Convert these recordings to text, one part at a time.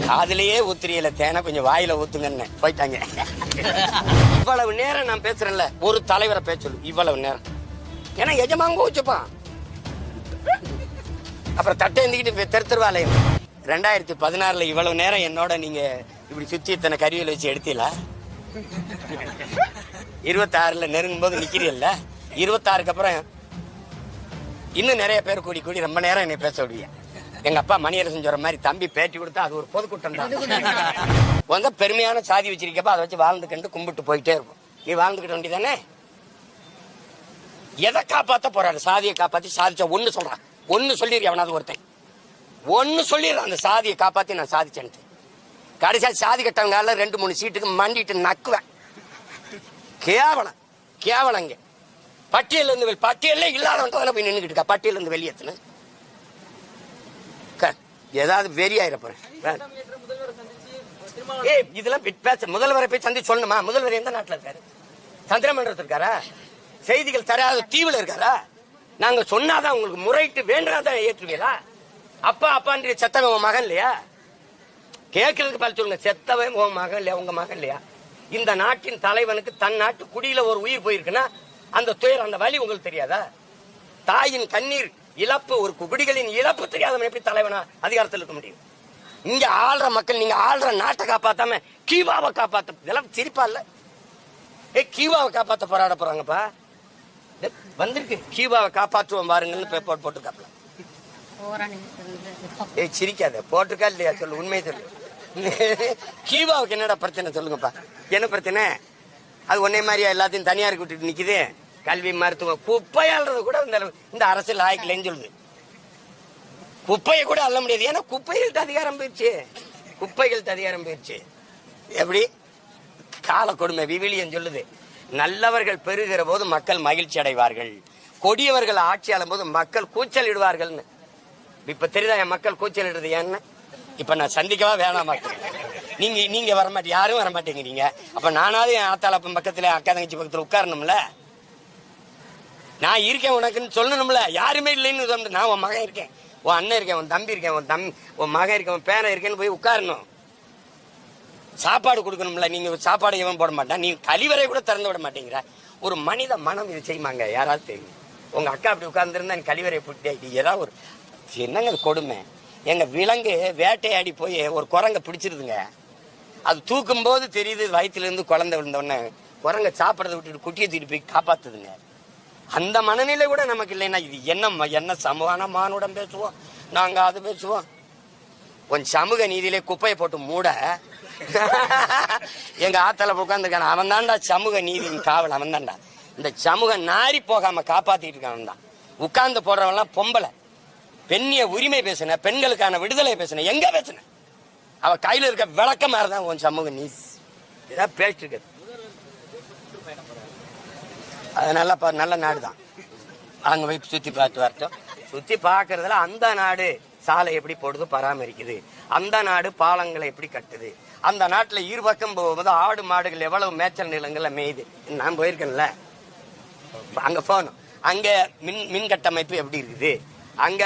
காதுலயே ஊத்துறியல தேனை கொஞ்சம் வாயில ஊத்துங்கன்னு போயிட்டாங்க. இவ்வளவு நேரம் நான் பேசுறேன்ல, ஒரு தலைவரை பேச சொல்லு. இவ்வளவு நேரம் ஏன்னா எஜமாங்க வச்சுப்பான். அப்புறம் தட்டை எழுந்திக்கிட்டு தெருவாலயம் 2016 இவ்வளவு நேரம் என்னோட நீங்க இப்படி சுத்தி இத்தனை கருவியில் வச்சு எடுத்தீங்களா? 26 நெருங்கும் போது நிக்கிறீல்ல, 26க்கு அப்புறம் இன்னும் நிறைய பேர் கூடி கூடி ரொம்ப நேரம் என்னை பேச விடுவீங்க. எங்க அப்பா மணியரசன் சொல்ற மாதிரி தம்பி பேட்டி கொடுத்தா அது ஒரு பொதுக்கூட்டம் தான். வந்து பெருமையான சாதி வச்சிருக்கப்ப அதை வச்சு வாழ்ந்துக்கிட்டு கும்பிட்டு போயிட்டே இருக்கும். நீ வாழ்ந்துக்கிட்ட வேண்டியதானே? எதை காப்பாத்த போறாரு? சாதியை காப்பாத்தி சாதிச்சா ஒண்ணு சொல்றான். ஒண்ணு சொல்லிடு எவனாவது ஒருத்தன் ஒண்ணு சொல்லிடுறான், அந்த சாதியை காப்பாத்தி நான் சாதிச்சேன். கடைசியா சாதி கட்டவங்க 2-3 சீட்டுக்கு மண்டிட்டு நக்குவேன். கேவலம் கேவலங்க. பட்டியல இருந்து பட்டியலே இல்லாதவன் போய் நின்றுக்கிட்டு இருக்கா. பட்டியல இருந்து வெளியேற்றுன ஏதாவது வெறியாயிர போறேன். இதெல்லாம் பேச முதல்வரை போய் சந்தி சொல்லணுமா? முதல்வர் எந்த நாட்டில் இருக்காரு? சந்திரமண்டலத்தில் இருக்காரா? செய்திகள் தராத தீவுல இருக்காரா? நாங்க சொன்னாதான் உங்களுக்கு முறைட்டு வேண்டாதான் ஏற்றுவீங்களா? அப்பா அப்பான்ற செத்தவன் உன் மகன் இல்லையா? கேட்கறதுக்கு பல சொல்லுங்க. செத்தவன் உன் மகன் இல்லையா? உங்க மகன் இல்லையா? இந்த நாட்டின் தலைவனுக்கு தன் நாட்டு குடியில ஒரு உயிர் போயிருக்குன்னா அந்த துயர், அந்த வலி உங்களுக்கு தெரியாதா? தாயின் கண்ணீர் இழப்பு, ஒரு குடிகளின் இழப்பு தெரியாதவன் எப்படி தலைவனா அதிகாரத்தில் இருக்க முடியும்? இங்க ஆள்ற மக்கள், நீங்க ஆள்ற நாட்டை காப்பாத்தாம கீவாவை காப்பாத்த, இதெல்லாம் சிரிப்பா இல்ல? கீவாவை காப்பாத்த போராட போறாங்கப்பா. வந்திருக்கு கீவாவை காப்பாற்றுவோம் பாருங்கன்னு பேப்பர் போட்டுக்காப்ல. சிரிக்காத. போட்டிருக்கா இல்லையா சொல்லு, உண்மையை சொல்லு. கீவாவுக்கு என்னடா பிரச்சனை சொல்லுங்கப்பா. என்ன பிரச்சனை? அது ஒன்னே மாதிரியா எல்லாத்தையும் தனியாருக்கு விட்டுட்டு நிக்குது? கல்வி, மருத்துவம், குப்பையாள்றது கூட இந்த அரசியல் ஆய்க்கலன்னு சொல்லுது. குப்பையை கூட அள்ள முடியாது. ஏன்னா குப்பைகள்ட்ட அதிகாரம் போயிடுச்சு. குப்பைகள்ட்ட அதிகாரம் போயிடுச்சு. எப்படி கால கொடுமை விவிலியம் சொல்லுது. நல்லவர்கள் பெறுகிற போது மக்கள் மகிழ்ச்சி அடைவார்கள், கொடியவர்கள் ஆட்சி ஆளும் போது மக்கள் கூச்சல் இடுவார்கள். இப்ப தெரியுதா என் மக்கள் கூச்சல் இடுறது ஏன்னு? இப்ப நான் சந்திக்கவா வேணாமா? நீங்க வரமாட்டீங்க, யாரும் வரமாட்டேங்கிறீங்க. அப்ப நானாவது என் ஆத்தாளப்பன் பக்கத்துல, அக்கா தங்கச்சி பக்கத்துல உட்காரணும்ல. நான் இருக்கேன் உனக்குன்னு சொல்லணும்ல. யாருமே இல்லைன்னு நான் உன் மகன் இருக்கேன், உன் அண்ணன் இருக்கேன், உன் தம்பி இருக்கேன், உன் மகன் இருக்கேன், உன் பேரன் இருக்கேன்னு போய் உட்காரணும். சாப்பாடு கொடுக்கணும்ல. நீங்க சாப்பாடு எவன் போட மாட்டான். நீ கழிவறை கூட திறந்து விட மாட்டேங்கிற. ஒரு மனித மனம் இது செய்யுமாங்க? யாராவது தெரியும்? உங்க அக்கா அப்படி உட்கார்ந்துருந்தா நீ கழிவறை போட்டு ஏதாவது ஒரு என்னங்க கொடுமை. எங்க விலங்கு வேட்டையாடி போய் ஒரு குரங்க பிடிச்சிருதுங்க. அது தூக்கும் போது தெரியுது வயிற்றுல இருந்து குழந்தை விழுந்தோடனே குரங்க சாப்பிடறத விட்டுட்டு குட்டியை தூக்கிட்டு போய் காப்பாத்துதுங்க. அந்த மனநிலை கூட நமக்கு இல்லைன்னா இது என்ன சமூக மானுடம் பேசுவோம் நாங்க, அது பேசுவோம். கொஞ்சம் சமூக நீதியிலே குப்பையை போட்டு மூட எங்க ஆத்தல உட்காந்துருக்கான அவன் தான்டா சமூக நீதியின் காவல். அவன் தான்டா இந்த சமூக நாரி போகாம காப்பாத்திட்டு இருக்கான் தான். உட்கார்ந்து போடுறவன்லாம் பொம்பளை. பெண்ணிய உரிமை பேசுன, பெண்களுக்கான விடுதலை பேசுன, எங்க பேசுன? அவ கையில இருக்க விளக்க மாதிரிதான் உன் சமூக நீதி. இதான் பேசிட்டு இருக்குது. அது நல்ல நாடு தான். அங்க போய் சுத்தி பார்த்து வரட்டும். சுத்தி பார்க்கறதுல அந்த நாடு சாலை எப்படி போடுது, பராமரிக்குது, அந்த நாடு பாலங்களை எப்படி கட்டுது, அந்த நாட்டுல இருபக்கம் போகும்போது ஆடு மாடுகள் எவ்வளவு மேய்ச்சல் நிலங்கள்ல மேயுது. நான் போயிருக்கேன்ல, அங்க போகணும். அங்க மின் கட்டமைப்பு எப்படி இருக்குது, அங்க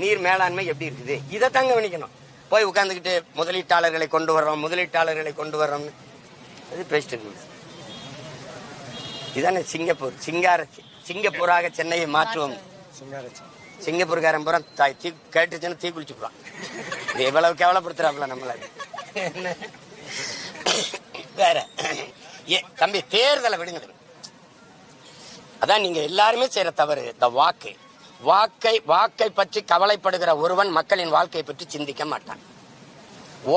நீர் மேலாண்மை எப்படி இருக்குது, இதை தாங்க கவனிக்கணும். போய் உட்கார்ந்துக்கிட்டு முதலீட்டாளர்களை கொண்டு வர்றோம் அது பேசிட்டு இருக்குது. இதானே சிங்கப்பூர். சிங்கப்பூராக சென்னையை மாற்றுவோம். சிங்கப்பூர்காரன் பூரா கேட்டுச்சுன்னு தீ குளிச்சுக்குறான். எவ்வளவு கேவலப்படுத்துறாப்புல நம்மள. வேற தம்பி தேர்தலை விடுங்க. அதான் நீங்க எல்லாருமே செய்யற தவறு. இந்த வாக்கை பற்றி கவலைப்படுகிற ஒருவன் மக்களின் வாழ்க்கையை பற்றி சிந்திக்க மாட்டான்.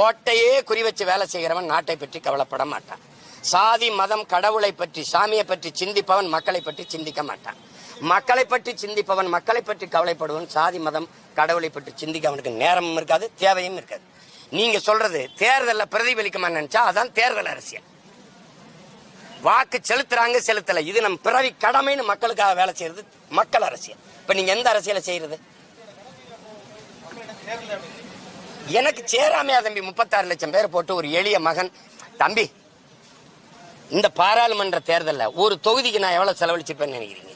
ஓட்டையே குறி வச்சு வேலை செய்கிறவன் நாட்டை பற்றி கவலைப்பட மாட்டான். சாதி, மதம், கடவுளை பற்றி, சாமியை பற்றி சிந்திப்பவன் மக்களை பற்றி சிந்திக்க மாட்டான். மக்களை பற்றி சிந்திப்பவன், மக்களை பற்றி கவலைப்படுவன் சாதி, மதம், கடவுளை பற்றி சிந்திக்க அவனுக்கு நேரமும் இருக்காது, தேவையும் இருக்காது. நீங்க சொல்றது தேர்தலில் பிரதிபலிக்குமா நினைச்சா அதான் தேர்தல் அரசியல். வாக்கு செலுத்தல, இது நம் பிறவி கடமைன்னு மக்களுக்காக வேலை செய்யறது மக்கள் அரசியல். இப்ப நீங்க எந்த அரசியலை செய்யறது? எனக்கு சேராமையா தம்பி 36 லட்சம் பேர் போட்டு ஒரு எளிய மகன் தம்பி. இந்த பாராளுமன்ற தேர்தலில் ஒரு தொகுதிக்கு நான் எவ்வளவு செலவழிச்சிருப்பேன்னு நினைக்கிறீங்க?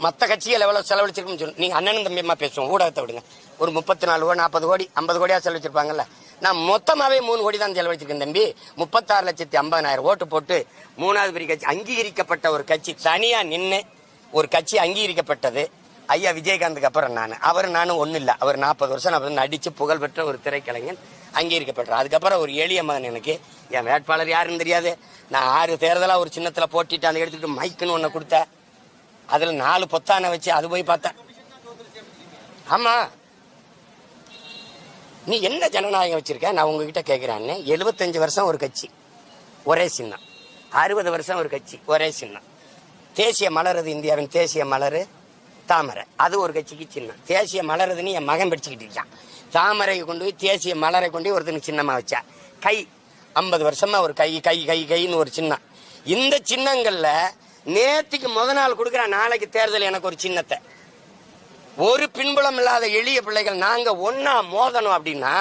மற்ற கட்சிகள் எவ்வளவு செலவழிச்சிருக்குன்னு சொல்லு. நீங்க அண்ணனும் தம்பியமா பேசுவோம், ஊடகத்தை விடுங்க. ஒரு 34 கோடி 40 கோடி 50 கோடியா செலவழிச்சிருப்பாங்கல்ல. நான் மொத்தமாவே 3 கோடி தான் செலவழிச்சிருக்கேன் தம்பி. 36,50,000 ஓட்டு போட்டு 3வது பெரிய கட்சி, அங்கீகரிக்கப்பட்ட ஒரு கட்சி, தனியா நின்று ஒரு கட்சி அங்கீகரிக்கப்பட்டது ஐயா விஜயகாந்துக்கு அப்புறம் நானும் ஒன்றும் இல்லை. அவர் 40 வருஷம் நடிச்சு புகழ்பெற்ற ஒரு திரைக்கலைஞன் அங்கீகரிக்கப்பட்டார். அதுக்கப்புறம் ஒரு எளிய மகன், எனக்கு என் வேட்பாளர் யாருன்னு தெரியாது. நான் 6 தேர்தலாக ஒரு சின்னத்தில் போட்டிட்டு அதை எடுத்துக்கிட்டு மைக்குன்னு ஒன்று கொடுத்தேன். அதில் 4 பொத்தானை வச்சு அது போய் பார்த்தேன். ஆமா, நீ என்ன ஜனநாயகம் வச்சிருக்க? நான் உங்ககிட்ட கேட்கிறேன். 75 வருஷம் ஒரு கட்சி ஒரே சின்னம், 60 வருஷம் ஒரு கட்சி ஒரே சின்னம். தேசிய மலருது, இந்தியாவின் தேசிய மலரு தாமரை, அது ஒரு கட்சிக்கு சின்னம். தேசிய மலருதுன்னு என் மகன் படிச்சுக்கிட்டு இருக்கான். தாமரையை கொண்டு போய் தேசிய மலரை கொண்டு போய் ஒருத்தனுக்கு சின்னமா வச்சா. கை 50 வருஷமா ஒரு கை கை கை கைன்னு ஒரு சின்னம். இந்த சின்னங்கள்ல நேற்றுக்கு நாள் கொடுக்குற நாளைக்கு தேர்தல் எனக்கு ஒரு சின்னத்தை, ஒரு பின்புலம் இல்லாத எளிய பிள்ளைகள் நாங்க ஒன்னா மோதணும் அப்படின்னா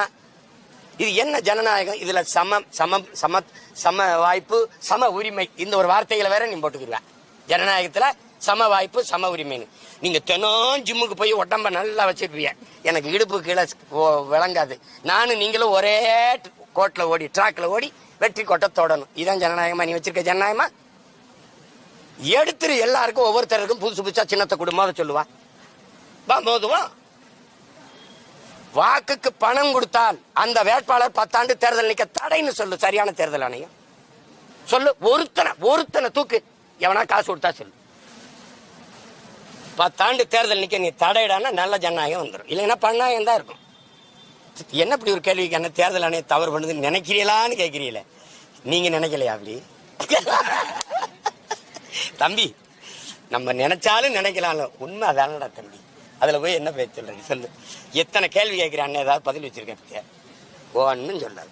இது என்ன ஜனநாயகம்? இதுல சமம் சமம் சம சம வாய்ப்பு சம உரிமை இந்த ஒரு வார்த்தைகளை வேற நீ போட்டுக்குவேன். ஜனநாயகத்துல சம வாய்ப்பு சம உரிமைன்னு. நீங்க தினம் ஜிம்முக்கு போய் உடம்ப நல்லா வச்சிருப்பீங்க, எனக்கு இடுப்பு கீழே விளங்காது. நானும் நீங்களும் ஒரே கோட்ல ஓடி ட்ராக்ல ஓடி வெற்றி கோட்டை தொடணும். இதான் ஜனநாயகமா? நீ வச்சிருக்க ஜனநாயகமா? எடுத்துரு, எல்லாருக்கும் ஒவ்வொருத்தருக்கும் புதுசு புதுசா சின்னத்தை கொடுமோத சொல்லுவா, மோதுவோம். வாக்குக்கு பணம் கொடுத்தால் அந்த வேட்பாளர் 10 ஆண்டு தேர்தல் நிக்க தடைன்னு சொல்லு. சரியான தேர்தல் ஆணையம் சொல்லு. ஒருத்தனை தூக்கு, எவனா காசு கொடுத்தா சொல்லு. 10 ஆண்டு தேர்தல் நிக்க நீ தடையிடானா நல்ல ஜனநாயகம் வந்துடும். இல்லைன்னா பண்ணாயம் தான் இருக்கும். என்ன இப்படி ஒரு கேள்விக்கு என்ன தேர்தல் ஆணையம் தவறு பண்ணுதுன்னு நினைக்கிறீங்களான்னு கேட்கிறீங்களே, நீங்க நினைக்கலையா அப்படி? தம்பி, நம்ம நினைச்சாலும் நினைக்கலாம்ல, உண்மை அதானடா தம்பி. அதுல போய் என்ன பேச சொல்றது சொல்லு. எத்தனை கேள்வி கேட்கிறேன், ஏதாவது பதில் வச்சிருக்கேன்? ஒன்னும் சொல்லாது.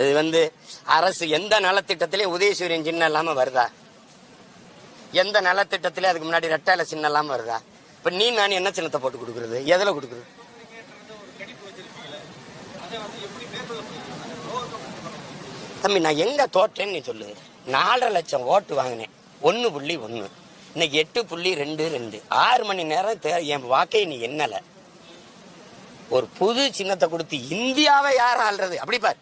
இது அரசு எந்த நலத்திட்டத்திலே உதயசூரியன் சின்னம் இல்லாம வருதா? எந்த நலத்திட்டத்திலே அதுக்கு முன்னாடி ரெட்டால சின்னம் இல்லாம வருதா? இப்ப நான் என்ன சின்னத்தை போட்டு கொடுக்கறது? எதுல கொடுக்கறது? தம்பி, நான் எங்க தோற்றேன்னு நீ சொல்லு. 4.5 லட்சம் ஓட்டு வாங்கினேன், 1.1. இன்னைக்கு 8.22. 6 மணி நேரம் என் வாக்கை நீ என்னல. ஒரு புது சின்னத்தை கொடுத்து இந்தியாவை யார் ஆள்றது? அப்படி பார்.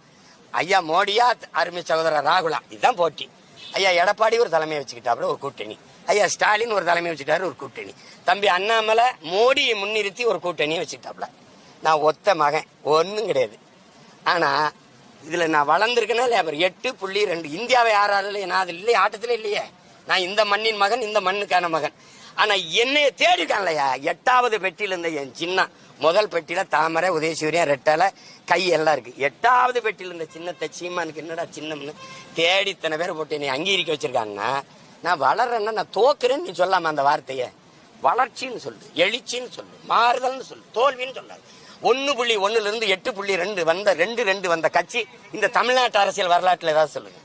ஐயா மோடியா அருமை சகோதரர் ராகுலா, இதுதான் போட்டி. ஐயா எடப்பாடி ஒரு தலைமையை வச்சுக்கிட்டாப்புல ஒரு கூட்டணி. ஐயா ஸ்டாலின் ஒரு தலைமையை வச்சுக்கிட்டாரு ஒரு கூட்டணி. தம்பி அண்ணாமலை மோடியை முன்னிறுத்தி ஒரு கூட்டணியை வச்சுக்கிட்டாப்புல. நான் ஒத்த மகன், ஒன்றும் கிடையாது. ஆனா இதுல நான் வளர்ந்துருக்கேன்னா இல்லையா? 8.2. இந்தியாவை யாராலும் நான் அது இல்லையே, ஆட்டத்துல இல்லையே. நான் இந்த மண்ணின் மகன், இந்த மண்ணுக்கான மகன். ஆனா என்னைய தேடிக்கான் இல்லையா? 8வது பெட்டியில இருந்த என் சின்னம், முதல் பெட்டியில தாமரை உதயசூரியன் ரெட்டலை கை எல்லாம் இருக்கு. 8வது பெட்டியில இருந்த சின்னத்தை சீமானுக்கு என்னடா சின்னம்னு தேடி இத்தனை பேரை போட்டு என்னை அங்கீகரிக்க வச்சிருக்காங்கன்னா, நான் வளர்றேன்னா நான் தோக்குறேன்னு நீ சொல்லாம அந்த வார்த்தைய. வளர்ச்சின்னு சொல்லு, எழுச்சின்னு சொல்லு, மாறுதல்னு சொல்லு, தோல்வின்னு சொல்லாது. 1.1 இருந்து 8.2 வந்த 2 வந்த கட்சி இந்த தமிழ்நாட்டு அரசியல் வரலாற்றுல ஏதாவது சொல்லுங்க.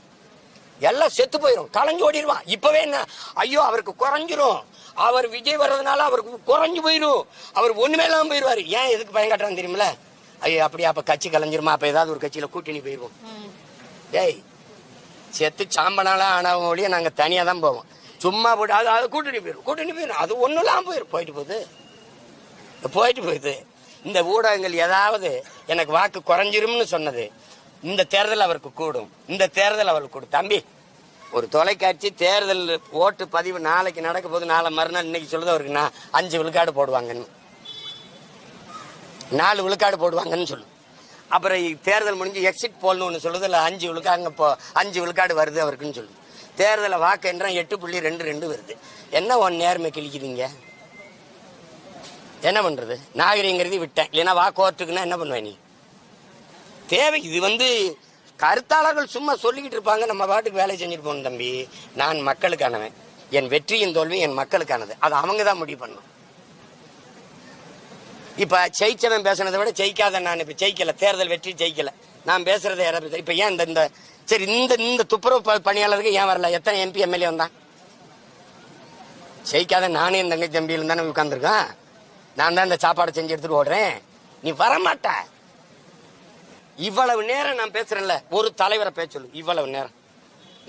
எல்லாம் செத்து போயிடும், கலைஞ்சு ஓடிடுவான். இப்பவே என்ன, ஐயோ அவருக்கு குறைஞ்சிரும், அவர் விஜய் வர்றதுனால அவருக்கு குறைஞ்சு போயிடும், அவர் ஒண்ணுமே இல்லாம போயிடுவாரு. ஏன் எதுக்கு பயம் காட்டுறான்னு தெரியுமில? ஐயோ அப்படியே அப்ப கட்சி கலைஞ்சிருமா, அப்ப ஏதாவது ஒரு கட்சியில கூட்டணி போயிருவோம். டேய், செத்து சாம்பனால ஆனவங்க ஒழிய நாங்க தனியா தான் போவோம். சும்மா போட்டு அது கூட்டணி போயிடும், அது ஒண்ணும் இல்லாம போயிட்டு போகுது. இந்த ஊடகங்கள் ஏதாவது எனக்கு வாக்கு குறைஞ்சிரும்னு சொன்னது, இந்த தேர்தல் அவருக்கு கூடும், இந்த தேர்தல் அவருக்கு கூடும். தம்பி, ஒரு தொலைக்காட்சி தேர்தல் ஓட்டு பதிவு நாளைக்கு நடக்க போது, நாளை மறுநாள் இன்னைக்கு சொல்லுது அவருக்கு 5 விழுக்காடு போடுவாங்கன்னு, 4 விழுக்காடு போடுவாங்கன்னு சொல்லு. அப்புறம் தேர்தல் முடிஞ்சு எக்ஸிட் போல்னு ஒன்று சொல்லுது, இல்லை 5 விழுக்காடு 5 விழுக்காடு வருது அவருக்குன்னு சொல்லு. தேர்தலை வாக்கு என்ற 8.22 வருது. என்ன ஒன் நேர்மை கிழிக்குதுங்க? என்ன பண்றது? நாகரிகங்கிறது விட்டேன், இல்லைன்னா வாக்கு ஓட்டுக்குன்னா என்ன பண்ணுவேன் நீ? தேவை இது கருத்தாளர்கள் சும்மா சொல்லிக்கிட்டு இருப்பாங்க, நம்ம பாட்டுக்கு வேலை செஞ்சுட்டு போகணும். தம்பி, நான் மக்களுக்கானவன், என் வெற்றியின் தோல்வி என் மக்களுக்கானது, அது அவங்க தான் முடிவு பண்ணணும். இப்ப ஜெயிச்சவன் பேசுனதை விட ஜெயிக்காத நான் இப்ப ஜெயிக்கல, தேர்தல் வெற்றி ஜெயிக்கல, நான் பேசுறதை யாராவது இப்ப ஏன் இந்த சரி இந்த துப்புரவு பணியாளருக்கு ஏன் வரல? எத்தனை எம்பி எம்எல்ஏ வந்தான்? ஜெயிக்காத நானே என் தங்கச்சி தம்பியில தானே உட்கார்ந்துருக்கான். நான் தான் இந்த சாப்பாடை செஞ்சு எடுத்துட்டு ஓடுறேன், நீ வரமாட்ட. இவ்வளவு நேரம் நான் பேசுறேன்ல, ஒரு தலைவரை பேச சொல்லு இவ்வளவு நேரம்.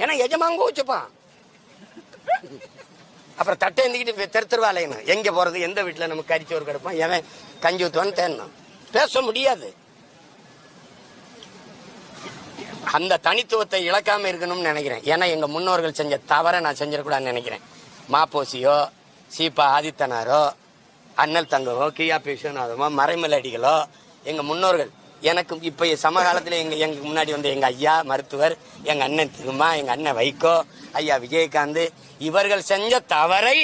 ஏன்னா எஜமாங்க வச்சுப்பான், அப்புறம் தட்டை எழுந்திக்கிட்டு தெருத்தருவா அலையணும். எங்க போறது, எந்த வீட்டுல நமக்கு கறிச்சோறு கிடப்போம், எவன் கஞ்சி ஊத்துவான்னு தேடணும். பேச முடியாது. அந்த தனித்துவத்தை இழக்காம இருக்கணும்னு நினைக்கிறேன். ஏன்னா எங்க முன்னோர்கள் செஞ்ச தவறை நான் செஞ்சிடக்கூடாதுன்னு நினைக்கிறேன். மாப்போசியோ, சீப்பா ஆதித்தனாரோ, அண்ணல் தங்கவோ, கியா விஸ்வநாதமோ, மறைமலை அடிகளோ எங்க முன்னோர்கள். எனக்கு இப்ப சமகாலத்தில் எங்க முன்னாடி வந்து எங்க ஐயா மருத்துவர், எங்க அண்ணன் திருமா, எங்க அண்ணன் வைகோ, ஐயா விஜயகாந்த், இவர்கள் செஞ்ச தவறை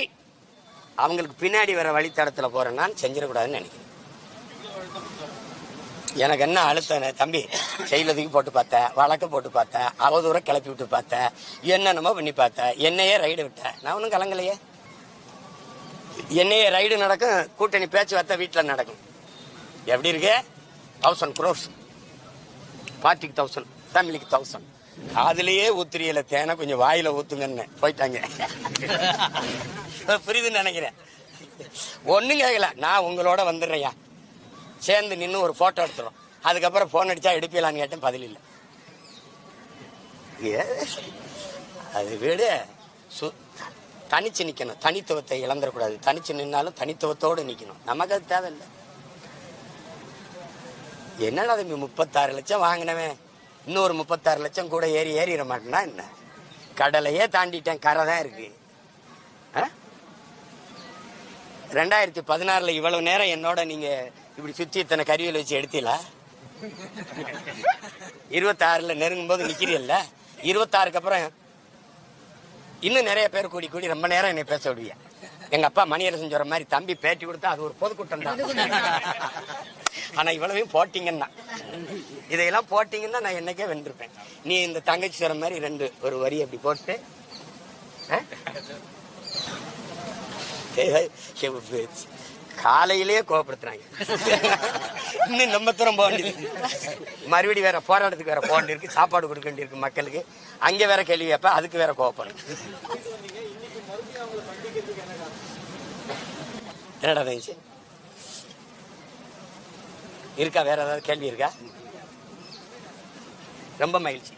அவங்களுக்கு பின்னாடி வர வழித்தடத்துல போறேன்னா செஞ்சிடக்கூடாதுன்னு நினைக்கிறேன். எனக்கு என்ன அழுத்தம் தம்பி, செயலதுக்கு போட்டு பார்த்தேன், வழக்க போட்டு பார்த்தேன், அவதூறம் கிளப்பி விட்டு பார்த்தேன், என்னென்னமோ பண்ணி பார்த்தேன், என்னையே ரைடு விட்டேன். நான் ஒன்றும் கலங்கலையே. என்னையே ரைடு நடக்கும், கூட்டணி பேச்சுவார்த்தை வீட்டில் நடக்கும். எப்படி இருக்கு? 1000 crores, பார்ட்டிக்கு 1000, ஃபேமிலிக்கு 1000. அதுலயே ஊத்திரியல தேனை கொஞ்சம் வாயில ஊத்துங்கன்னு போயிட்டாங்க. புரியுதுன்னு நினைக்கிறேன். ஒன்னும் கேட்கல, நான் உங்களோட வந்துடுறேயா, சேர்ந்து நின்று ஒரு போட்டோ எடுத்துரும். அதுக்கப்புறம் போன் அடிச்சா எடுப்பீங்களான்னு கேட்டேன், பதில் இல்லை. அது விட தனிச்சு நிக்கணும், தனித்துவத்தை இழந்துடக்கூடாது. தனிச்சு நின்னாலும் தனித்துவத்தோடு நிக்கணும். நமக்கு அது தேவையில்லை. என்னடா தம்பி 36 லட்சம் வாங்கினவன் இன்னொரு 36 லட்சம் கூட ஏறிட மாட்டேன்னா என்ன? கடலையே தாண்டிட்டேன், கரை தான் இருக்கு. 2016 இவ்வளவு நேரம் என்னோட நீங்க இப்படி சுத்தி இத்தனை கருவியில் வச்சு எடுத்தீங்களா? 26 நெருங்கும் போது நிக்கிறீல்ல, 26க்கு அப்புறம் இன்னும் நிறைய பேர் கூடி ரொம்ப நேரம் என்னை பேச விடுவியா. எங்க அப்பா மணியரசன் சொல்ற மாதிரி, தம்பி பேட்டி கொடுத்தா அது ஒரு பொதுக்கூட்டம் தான். ஆனா இவ்வளவையும் போட்டீங்கன்னா, இதையெல்லாம் போட்டீங்கன்னா நான் என்னைக்கே வென்றிருப்பேன். நீ இந்த தங்கச்சி சொல்ற மாதிரி ஒரு வரி அப்படி போட்டு காலையிலேயே கோவப்படுத்துறாங்க. இன்னும் நம்ம தூரம் போக வேண்டியது, மறுபடியும் வேற போராட்டத்துக்கு வேற போக வேண்டியிருக்கு, சாப்பாடு கொடுக்க வேண்டியிருக்கு மக்களுக்கு. அங்க வேற கேள்வி கேட்ப, அதுக்கு வேற கோவப்படும். என்னடா தங்கச்சி இருக்கா? வேற ஏதாவது கேள்வி இருக்கா? ரொம்ப மகிழ்ச்சி.